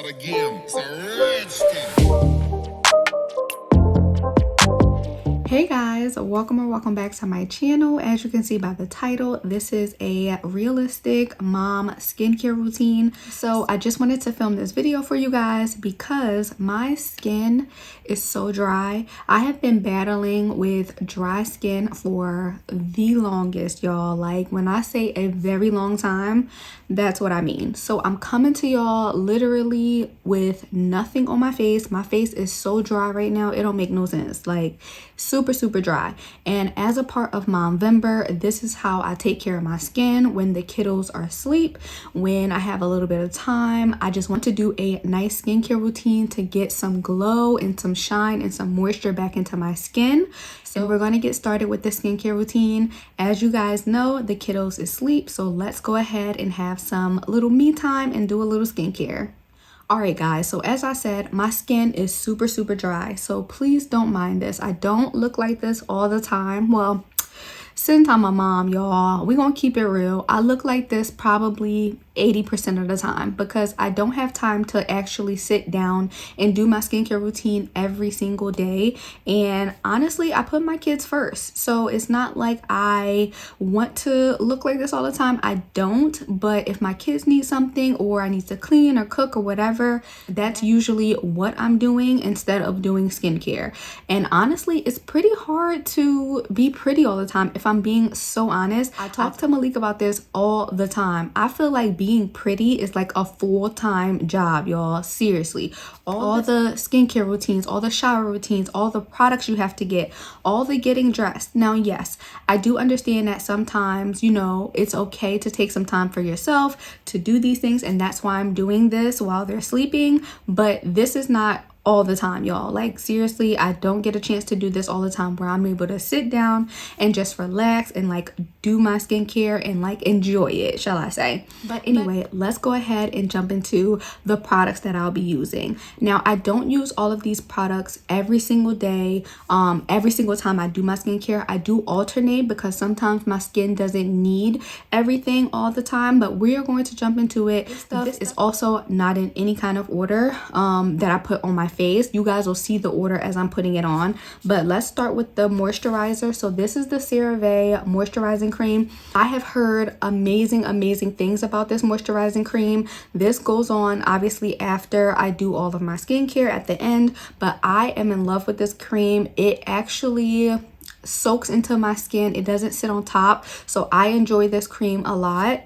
again. It's a redskin. Hey guys, welcome back to my channel. As you can see by the title, this is a realistic mom skincare routine. So I just wanted to film this video for you guys because my skin is so dry. I have been battling with dry skin for the longest, y'all. Like when I say a very long time, that's what I mean. So I'm coming to y'all literally with nothing on my face. My face is so dry right now, it don't make no sense. Like super dry. And as a part of Momvember, this is how I take care of my skin when the kiddos are asleep, when I have a little bit of time. I just want to do a nice skincare routine to get some glow and some shine and some moisture back into my skin. So we're going to get started with the skincare routine. As you guys know, the kiddos is asleep, so let's go ahead and have some little me time and do a little skincare. Alright guys, so as I said, my skin is super dry, so please don't mind this. I don't look like this all the time. Well, since I'm a mom, y'all, we're gonna keep it real. I look like this probably 80% of the time because I don't have time to actually sit down and do my skincare routine every single day. And honestly, I put my kids first. So it's not like I want to look like this all the time. I don't. But if my kids need something or I need to clean or cook or whatever, that's usually what I'm doing instead of doing skincare. And honestly, it's pretty hard to be pretty all the time if I'm being so honest. I talk to Malik about this all the time. I feel like being pretty is like a full-time job, y'all. Seriously. All the skincare routines, all the shower routines, all the products you have to get, all the getting dressed. Now, yes, I do understand that sometimes, you know, it's okay to take some time for yourself to do these things, and that's why I'm doing this while they're sleeping. But this is not all the time, y'all. Like seriously, I don't get a chance to do this all the time where I'm able to sit down and just relax and like do my skincare and like enjoy it, shall I say. But anyway, let's go ahead and jump into the products that I'll be using. Now, I don't use all of these products every single day. Every single time I do my skincare, I do alternate because sometimes my skin doesn't need everything all the time, but we are going to jump into it. This is also not in any kind of order that I put on my face. You guys will see the order as I'm putting it on, but let's start with the moisturizer. So this is the CeraVe moisturizing cream. I have heard amazing things about this moisturizing cream. This goes on obviously after I do all of my skincare at the end, but I am in love with this cream. It actually soaks into my skin. It doesn't sit on top, so I enjoy this cream a lot.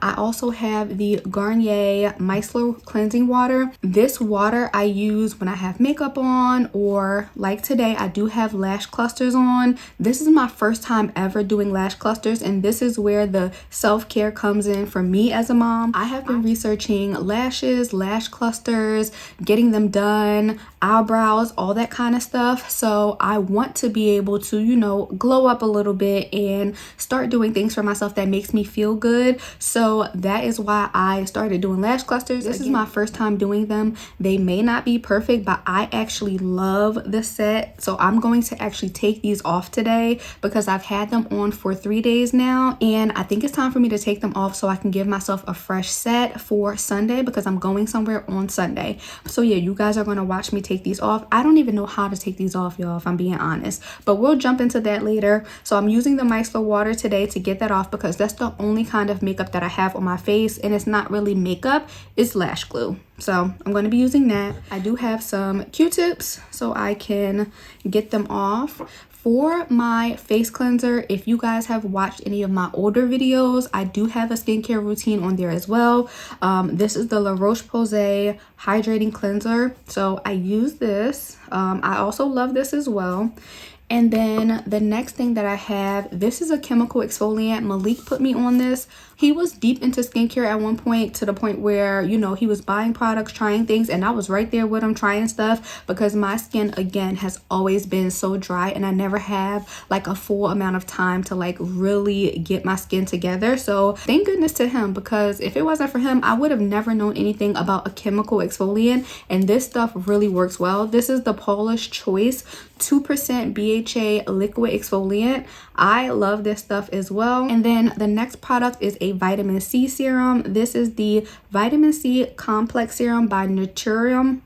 I also have the Garnier Micellar Cleansing Water. This water I use when I have makeup on, or like today, I do have lash clusters on. This is my first time ever doing lash clusters, and this is where the self-care comes in for me as a mom. I have been researching lashes, lash clusters, getting them done, eyebrows, all that kind of stuff. So I want to be able to, you know, glow up a little bit and start doing things for myself that makes me feel good. So that is why I started doing lash clusters. This is my first time doing them. They may not be perfect, but I actually love the set. So I'm going to actually take these off today because I've had them on for 3 days now. And I think it's time for me to take them off so I can give myself a fresh set for Sunday because I'm going somewhere on Sunday. So yeah, you guys are going to watch me take these off. I don't even know how to take these off, y'all, if I'm being honest. But we'll jump into that later. So I'm using the micellar water today to get that off because that's the only kind of makeup that I have on my face, and it's not really makeup, it's lash glue. So I'm going to be using that. I do have some Q-tips so I can get them off. For my face cleanser, if you guys have watched any of my older videos, I do have a skincare routine on there as well. This is the La Roche-Posay Hydrating Cleanser. So I use this. I also love this as well. And then the next thing that I have, this is a chemical exfoliant. Malik put me on this. He was deep into skincare at one point, to the point where, you know, he was buying products, trying things, and I was right there with him trying stuff because my skin, again, has always been so dry and I never have like a full amount of time to like really get my skin together. So thank goodness to him, because if it wasn't for him, I would have never known anything about a chemical exfoliant, and this stuff really works well. This is the Paula's Choice 2% BHA liquid exfoliant. I love this stuff as well. And then the next product is a vitamin C serum. This is the vitamin C complex serum by Naturium.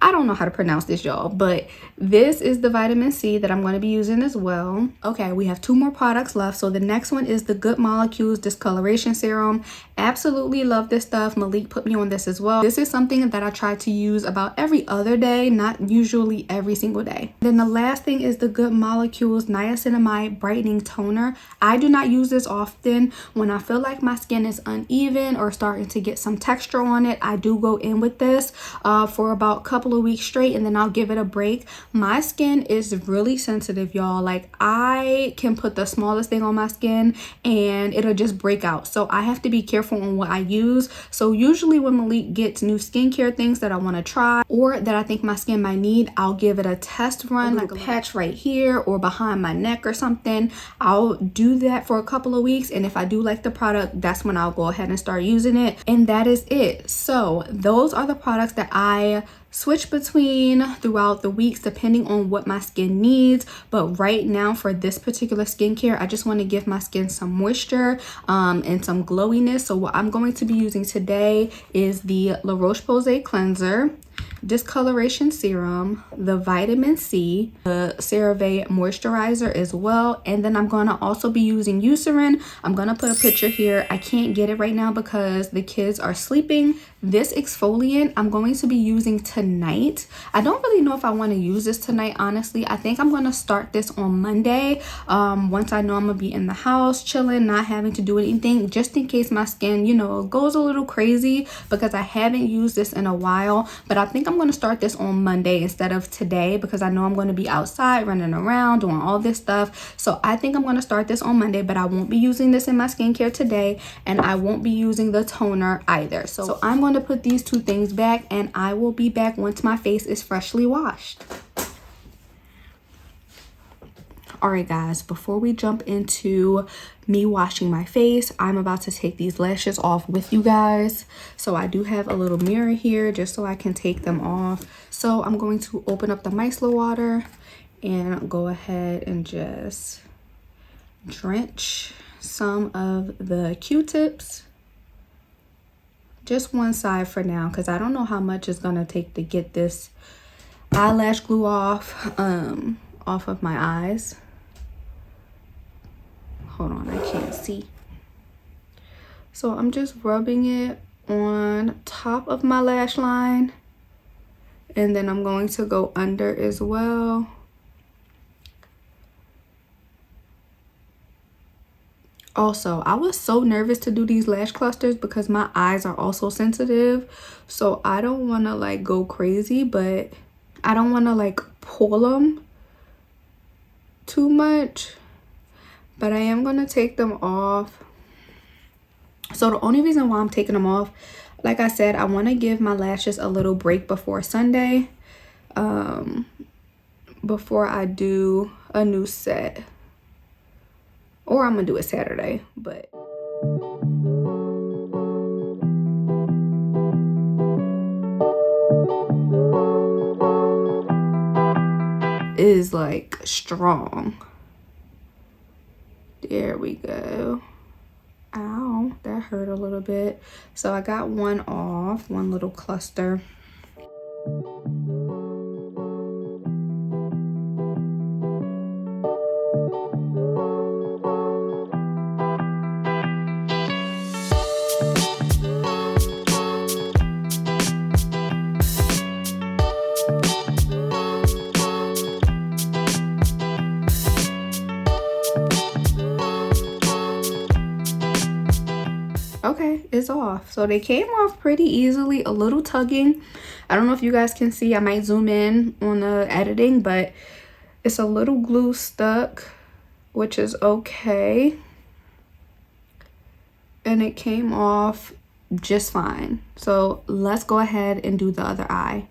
I don't know how to pronounce this, y'all, but this is the vitamin C that I'm going to be using as well. Okay, we have 2 more products left. So the next one is the Good Molecules Discoloration Serum. Absolutely love this stuff. Malik put me on this as well. This is something that I try to use about every other day, not usually every single day. Then the last thing is the Good Molecules Niacinamide Brightening Toner. I do not use this often. When I feel like my skin is uneven or starting to get some texture on it, I do go in with this for about a couple of weeks straight, and then I'll give it a break. My skin is really sensitive, y'all. Like, I can put the smallest thing on my skin and it'll just break out. So I have to be careful on what I use. So usually when Malik gets new skincare things that I want to try or that I think my skin might need, I'll give it a test run, like a patch right here or behind my neck or something. I'll do that for a couple of weeks, and if I do like the product, that's when I'll go ahead and start using it. And that is it. So those are the products that I switch between throughout the weeks depending on what my skin needs. But right now for this particular skincare, I just want to give my skin some moisture and some glowiness. So what I'm going to be using today is the La Roche-Posay cleanser, discoloration serum, the vitamin C, the CeraVe moisturizer as well, and then I'm going to also be using Eucerin. I'm going to put a picture here. I can't get it right now because the kids are sleeping. This exfoliant I'm going to be using tonight. I don't really know if I want to use this tonight, honestly. I think I'm going to start this on Monday once I know I'm gonna be in the house chilling, not having to do anything, just in case my skin, you know, goes a little crazy, because I haven't used this in a while. But I think I'm going to start this on Monday instead of today, because I know I'm going to be outside running around doing all this stuff. So I think I'm going to start this on Monday, but I won't be using this in my skincare today, and I won't be using the toner either. So I'm going to put these 2 things back, and I will be back once my face is freshly washed. Alright guys, before we jump into me washing my face, I'm about to take these lashes off with you guys. So I do have a little mirror here just so I can take them off. So I'm going to open up the micellar water and go ahead and just drench some of the Q-tips. Just one side for now, because I don't know how much it's going to take to get this eyelash glue off of my eyes. Hold on, I can't see. So I'm just rubbing it on top of my lash line, and then I'm going to go under as well. Also, I was so nervous to do these lash clusters because my eyes are also sensitive. So I don't want to like go crazy, but I don't want to like pull them too much. But I am going to take them off. So the only reason why I'm taking them off, like I said, I want to give my lashes a little break before Sunday. Before I do a new set. Or I'm going to do it Saturday. But it is like strong. There we go. Ow, that hurt a little bit. So I got one off, one little cluster. Okay, it's off. So they came off pretty easily, a little tugging. I don't know if you guys can see. I might zoom in on the editing, but it's a little glue stuck, which is okay. And it came off just fine. So let's go ahead and do the other eye.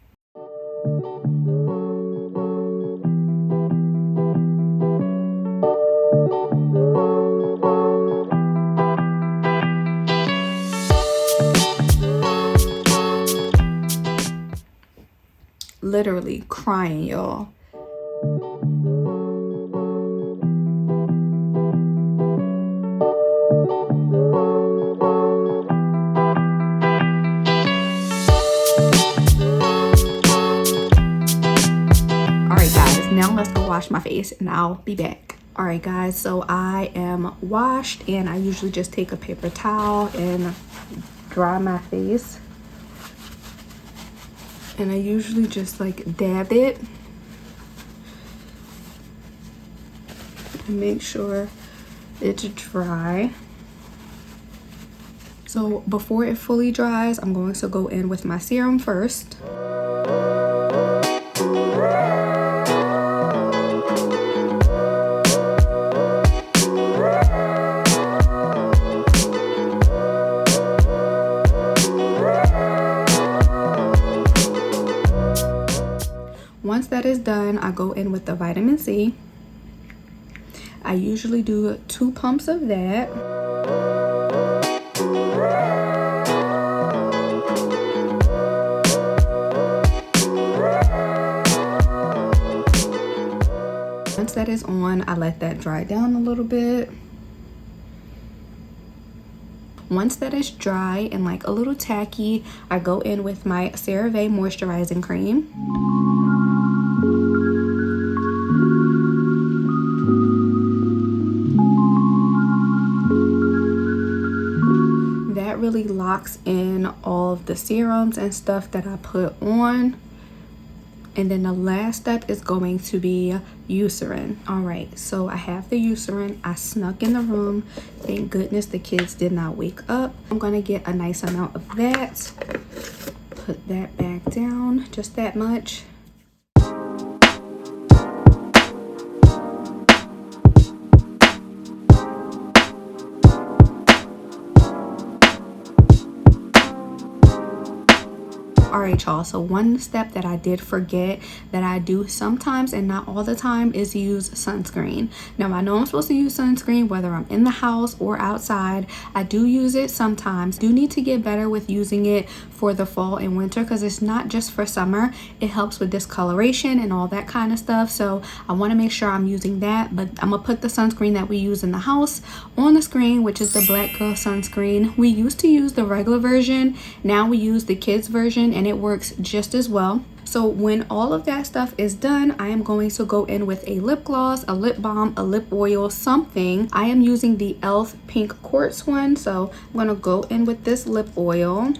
literally crying, y'all. Alright guys, now let's go wash my face and I'll be back. Alright guys, so I am washed and I usually just take a paper towel and dry my face. And I usually just like dab it and make sure it's dry. So before it fully dries, I'm going to go in with my serum first. Once that is done, I go in with the vitamin C. I usually do 2 pumps of that. Once that is on, I let that dry down a little bit. Once that is dry and like a little tacky, I go in with my CeraVe moisturizing cream. That really locks in all of the serums and stuff that I put on. And then the last step is going to be Eucerin. All right, so I have the Eucerin. I snuck in the room. Thank goodness the kids did not wake up. I'm gonna get a nice amount of that. Put that back down, just that much. Alright y'all, so one step that I did forget that I do sometimes and not all the time is use sunscreen. Now I know I'm supposed to use sunscreen whether I'm in the house or outside. I do use it sometimes. Do need to get better with using it for the fall and winter because it's not just for summer. It helps with discoloration and all that kind of stuff. So I want to make sure I'm using that, but I'm gonna put the sunscreen that we use in the house on the screen, which is the Black Girl sunscreen. We used to use the regular version. Now we use the kids version and it works just as well. So when all of that stuff is done, I am going to go in with a lip gloss, a lip balm, a lip oil, something. I am using the e.l.f. pink quartz one, so I'm gonna go in with this lip oil.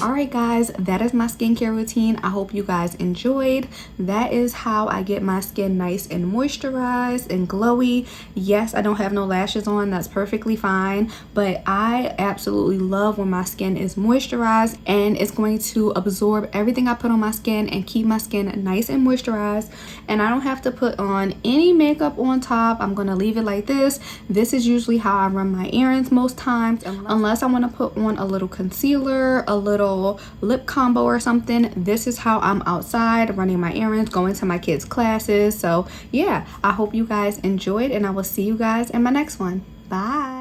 Alright guys, that is my skincare routine. I hope you guys enjoyed. That is how I get my skin nice and moisturized and glowy. Yes, I don't have no lashes on. That's perfectly fine. But I absolutely love when my skin is moisturized and it's going to absorb everything I put on my skin and keep my skin nice and moisturized. And I don't have to put on any makeup on top. I'm going to leave it like this. This is usually how I run my errands most times. Unless I want to put on a little concealer, a little lip combo or something. This is how I'm outside running my errands, going to my kids' classes. So yeah, I hope you guys enjoyed and I will see you guys in my next one. Bye.